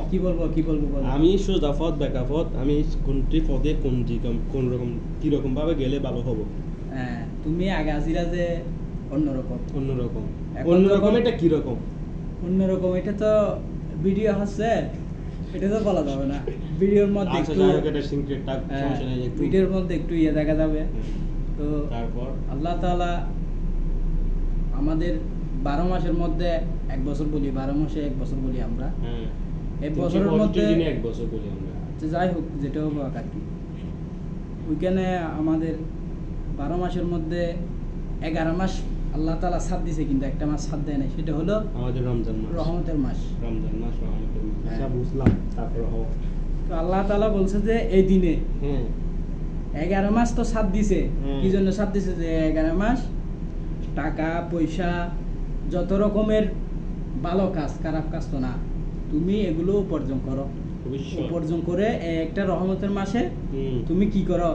কি বলবো আমি সোজা পথ বেকা পথ, আমি কোনটি পথে কোন রকম কি রকম ভাবে গেলে ভালো হবে? হ্যাঁ, তুমি আগে আসিলা যে অন্যরকম এটা কি রকম? অন্যরকম এটা তো ভিডিও হচ্ছে, এটা তো বলা যাবে না। ভিডিওর মধ্যে একটু ইয়ে দেখা যাবে। তো তারপর আল্লাহ তাআলা আমাদের 12 মাসের মধ্যে 1 বছর বলি, 12 মাসে 1 বছর বলি আমরা। এই বছরের মধ্যে 1 বছর বলি আমরা। যাই হোক, যেটা হোক আর কি, ওইখানে আমাদের 12 মাসের মধ্যে 11 মাস আল্লাহ তাআলা সাথ দিয়েছে, কিন্তু একটা মাস সাথ দেয় নাই, সেটা হলো আমাদের রমজান মাস, রহমতের মাস। আচ্ছা, বুঝলাম। তারপর তো আল্লাহ তাআলা বলছে যে এই দিনে 11 মাস তো সাথ দিয়েছে। কি জন্য সাথ দিয়েছে? যে 11 মাস টাকা পয়সা যত রকমের ভালো কাজ, খারাপ কাজ তো না, তুমি এগুলো উপার্জন করো। উপার্জন করে একটা রহমতের মাসে তুমি কি করো?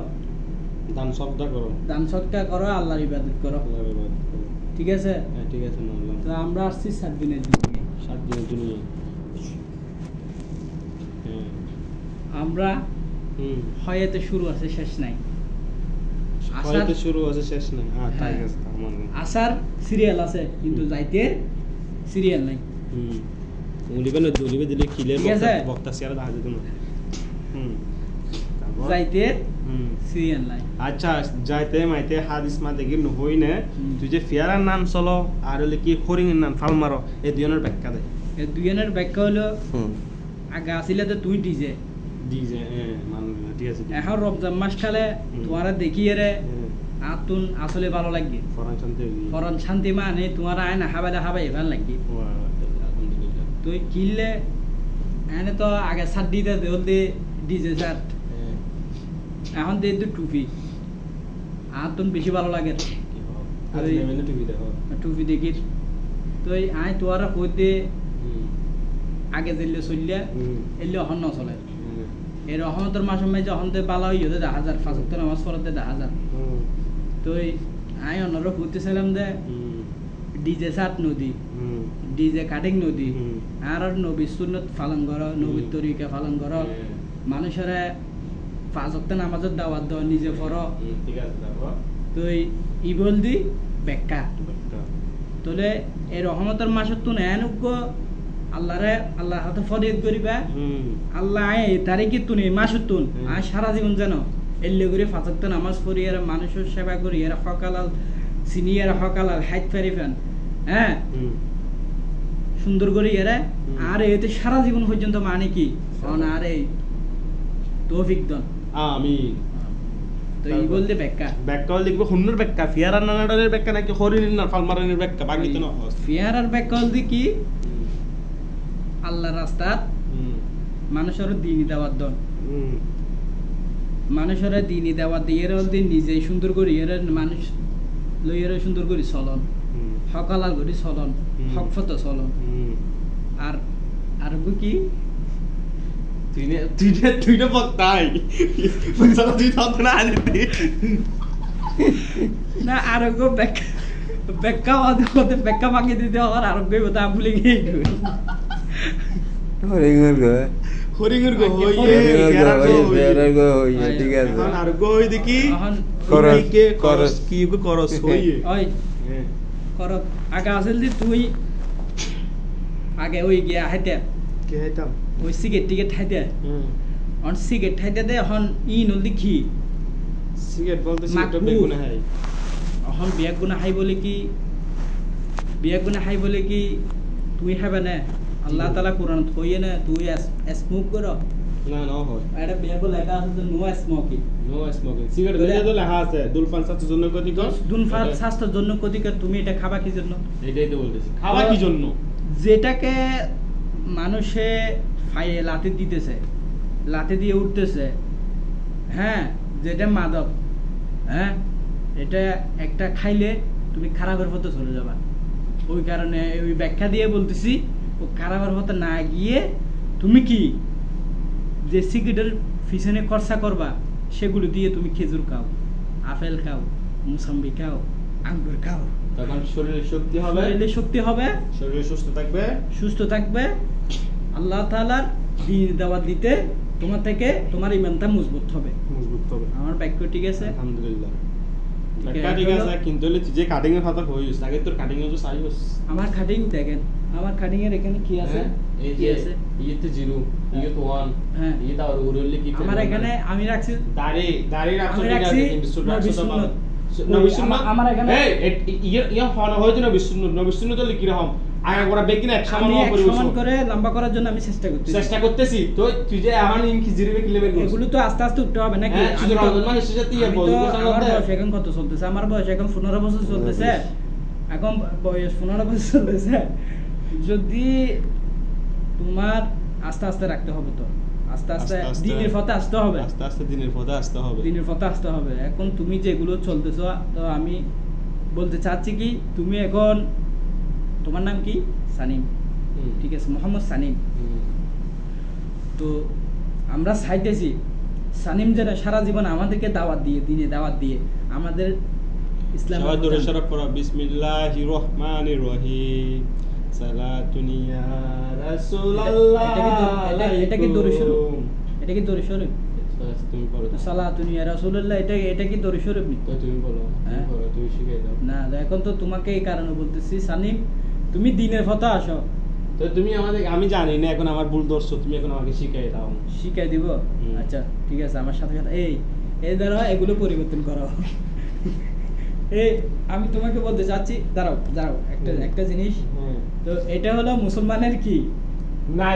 দান সদকা করো, আল্লাহর ইবাদত করো। ঠিক আছে? হ্যাঁ, ঠিক আছে, মানলাম। তো আমরা আসছি 7 দিনের দিনে। 7 দিনের দিনে আমরা হয়তো শুরু আছে, শেষ নাই। হয়তো শুরু আছে, শেষ নাই। হ্যাঁ, ঠিক আছে, মানলাম। আসার সিরিয়াল আছে, কিন্তু যাইতে সিরিয়াল নাই। দলিবে দিলে খিলে বক্তা সিয়ার দেখা যেত না। যাইতে সিরিয়াল নাই। আচ্ছা, যাইতে মাইতে হাদিস মা দেখি নহই না, তুই যে ফিয়ারার নাম চলো আর হলে কি হরিং এর নাম ফাল মারো, এই দুজনের ব্যাখ্যা দে। এই দুজনের ব্যাখ্যা হলো, আগে আসিলে তো তুই ডিজে ঠিক আছে। এখন রমজান মাস খালে তোমারা দেখিয়ে রে আতুন আসলে ভালো লাগবে, ফরন শান্তি মানে তোমার আয় না হাবাই ভাল লাগবে। তুই কিনলে এনে তো আগে সাত দিতে জলদি ডিজে সাত, এখন দিয়ে টুপি আতুন বেশি ভালো লাগে। টুপি দেখি তুই আয় তোরা কইতে আগে দিলে চললে এলে অহন নচলে। এই রহমতের মাসের মাঝে যখন বালা হয়ে যেতে 1000 5 ওয়াক্ত নামাজ পড়তে 1000। তো আই অন্যরা করতেছিলাম যে ডিজে সাত নদী, ডিজে কাটিং নদী, আর নবী সুন্নত পালন করো, নবীর তরিকা পালন করো, মানুষের 5 ওয়াক্ত নামাজের দাওয়াত দাও, নিজে পড়ো। তো ই বল দি ব্যাখ্যা তোলে এই রহমতের মাসের তো নেনুগ্য আল্লাহ হাতে ফরিয়াদ করিবা, আল্লাহ এই তারিখে তুনি মাসুর তুন আর সারা জীবন জানো এলে করে 5 ওয়াক্ত নামাজ পড়ি, এরা মানুষের সেবা করি, এরা হকালাল সিনিয়র হকালাল হাইট ফারিফান, হ্যাঁ সুন্দর করি এরা। আর এতে সারা জীবন পর্যন্ত মানে কি আর এই তৌফিক দন আমি তো এই বলতে ব্যাখ্যা লিখবো হুন্নুর ব্যাখ্যা, ফিয়ারার নানাডারের ব্যাখ্যা নাকি হরিণের না ফালমারানের ব্যাখ্যা বাকি তো না। ফিয়ারার ব্যাখ্যা বলতে কি আল্লাহর রাস্তা মানুষের দিনই দাওয়াত দন, মানুষের দিনই দাওয়াত দিয়ে এরা বলতে নিজেই সুন্দর করি, এরা মানুষ লইয়েরা সুন্দর করি চলন, হকালাল করি চলন, হকফত চলন। আর আর কি তুই না বক্তাই না আরোগ্য ব্যাখ্যা ব্যাখ্যা মাগিয়ে দিতে আমার আরোগ্য কথা ভুলে গিয়ে হরিঙের গো ঠিক আছে। আরোগ্য হই দেখি করস কি করস হইয়ে করত আগে আসল দি তুই আগে ওই গিয়া হাইতে কে হাইতাম ওই সিগারেট টিকেট হাইতে অন সিগারেট হাইতে দে এখন ই নল দেখি সিগারেট বলতে সিগারেট বেগুনা হাই এখন বেগুনা হাই বলে কি বেগুনা হাই বলে কি তুই খাবে না আল্লাহ তাআলা কোরআন কইয়ে না তুই স্মোক করো না না হয় এটা বেগো লেখা আছে নো স্মোকিং সিগারেট ধরে তো লেখা আছে দুলফান স্বাস্থ্যের জন্য ক্ষতিকর, দুলফান স্বাস্থ্যের জন্য ক্ষতিকর, তুমি এটা খাবা কি জন্য? এটাই তো বলতেছি, খাবা কি জন্য? যেটাকে মানুষে ফাইয়ে লাতে দিতেছে, লাতে দিয়ে উঠতেছে, হ্যাঁ যেটা মাদক, হ্যাঁ এটা একটা খাইলে তুমি খারাপের পথে চলে যাবা। ওই কারণে ওই ব্যাখ্যা দিয়ে বলতেছি ও খারাপের পথে না গিয়ে তুমি কি যে সিগারেটের পিছনে খরচা করবা সেগুলো দিয়ে তুমি খেজুর খাও, আপেল খাও, মুসাম্বি খাও, আঙ্গুর খাও, তখন শরীরে শক্তি হবে, শরীরে সুস্থ থাকবে, আল্লাহ তাআলার দ্বীনের দাওয়াত দিতে তোমার থেকে তোমার ঈমানটা মজবুত হবে। আমার বাক্য ঠিক আছে? আলহামদুলিল্লাহ ঠিক আছে, কিন্তু যে কাটিং এর কথা কইছ আগে তোর কাটিং এর যে সাইজ আমার কাটিং দেখেন, আমার কাটিং এর এখানে কি আছে? এই যে ইয়েতে 0 ইয়েতে 1 হ্যাঁ এটা আর ওরলে কি আমার এখানে আমি রাখছি দাড়ি রাখছো ঠিক আছে, কিন্তু সুন্নাত নবী সুন্নাত আমার এখানে ইয়া হলো হয়তো নবী সুন্নাত হলে কি রকম আগা করা বেকিন এক সমান করে লম্বা করার জন্য আমি চেষ্টা করতেছি। তো তুই যে আমার ইন কি জিরবে কি লেভেল করছিস? এগুলো তো আস্তে আস্তে উঠতে হবে নাকি? শুধু রমজান মাসের সাথে ইয়া বলতে আমার বয়স এখন কত চলতেছে? আমার বয়স এখন 15 বছর চলতেছে। এখন বয়স 15 বছর চলতেছে। যদি তোমার আস্তে আস্তে রাখতে হবে, তো আস্তে আস্তে দিনের পথে আসতে হবে, দিনের পথে আসতে হবে। এখন তুমি যেগুলো চলতেছো, তো আমি বলতে চাচ্ছি কি, তুমি এখন তোমার নাম কি? সানিম, ঠিক আছে, মোহাম্মদ সানিম। তো আমরা চাইতেছি সানিম যেন সারা জীবন আমাদেরকে দাওয়াত দিয়ে, দিনে দাওয়াত দিয়ে আমাদের ইসলাম বিসমিল্লাহির রহমানির রহিম সালাতুন ইয়া রাসূলুল্লাহ। এটা কি দরুদ শরীফ? এটা কি দরুদ শরীফ? তুমি বলো তো। সালাতুন ইয়া রাসূলুল্লাহ এটা কি দরুদ শরীফ? তো তুমি বলো, তুমি শিখিয়ে দাও না। এখন তো তোমাকে এই কারণে বলতেছি সানিম, তুমি দিনের পথে আসো। তো তুমি আমাদের, আমি জানি না, এখন আমার ভুল ধরছো, তুমি এখন আমাকে শিখিয়ে দাও। শিখিয়ে দিব? আচ্ছা ঠিক আছে, আমার সাথে সাথে এই দ্বারা এগুলো পরিবর্তন করো। আমি তোমাকে বলতে চাচ্ছি, দাঁড়াও একটা জিনিস। তো এটা হলো মুসলমানের কি না,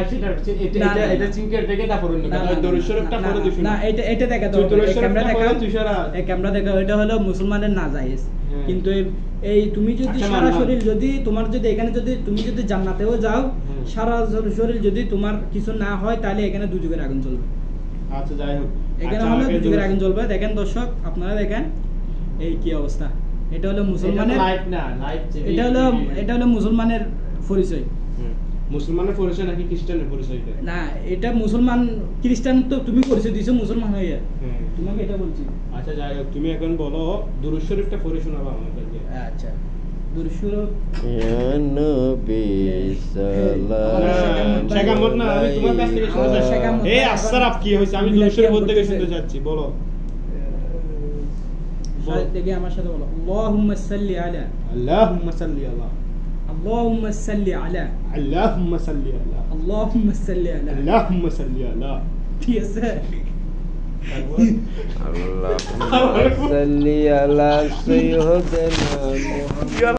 এটা চিংকের থেকে তারপর দরুদ শরীফটা পড়ে দিছো না, এটা দেখা দাও, ক্যামেরা দেখা। এটা হলো মুসলমানের নাজায়েজ। কিন্তু এই তুমি যদি সারা শরীর যদি তোমার যদি এখানে যদি তুমি যদি জান্নাতেও যাও, সারা শরীর যদি তোমার কিছু না হয়, তাহলে এখানে দুজকের আগুন জ্বলবে। আচ্ছা যাই হোক, এখানে হলো দুজকের আগুন জ্বলবে। দেখেন দর্শক, আপনারা দেখেন এই কি অবস্থা। এটা হলো মুসলমানের লাইফ না, লাইফ এটা হলো মুসলমানের পরিচয়। মুসলমানের পরিচয় নাকি খ্রিস্টানের পরিচয়? না, এটা মুসলমান খ্রিস্টান তো তুমি পরিচয় দিছো মুসলমান হয়ে, তোমাকে এটা বলছি। আচ্ছা যাই হোক, তুমি এখন বলো দুরূদ শরীফটা পড়ে শোনাবা আমাদেরকে। আচ্ছা, দুরূদ শরীফ ইয়া নবী সালাম শেখামত না, আমি তোমার কাছ থেকে শুনতে চাই। এই আসরাফ কি হইছে? আমি দুরূদ শরীফ বলতে শুনতে যাচ্ছি, বলো দেখি আমার সাথে বলো। আল্লাহুম্মা সাল্লি আলা, আল্লাহুম্মা সাল্লি আলা, আল্লাহুম্মা সাল্লি আলা, আল্লাহুম্মা সাল্লি আলা, আল্লাহুম্মা সাল্লি আলা, আল্লাহুম্মা সাল্লি আলা। ঠিক আছে, আল্লাহুম্মা সাল্লি আলা সাইয়্যিদিনা মুহাম্মদ।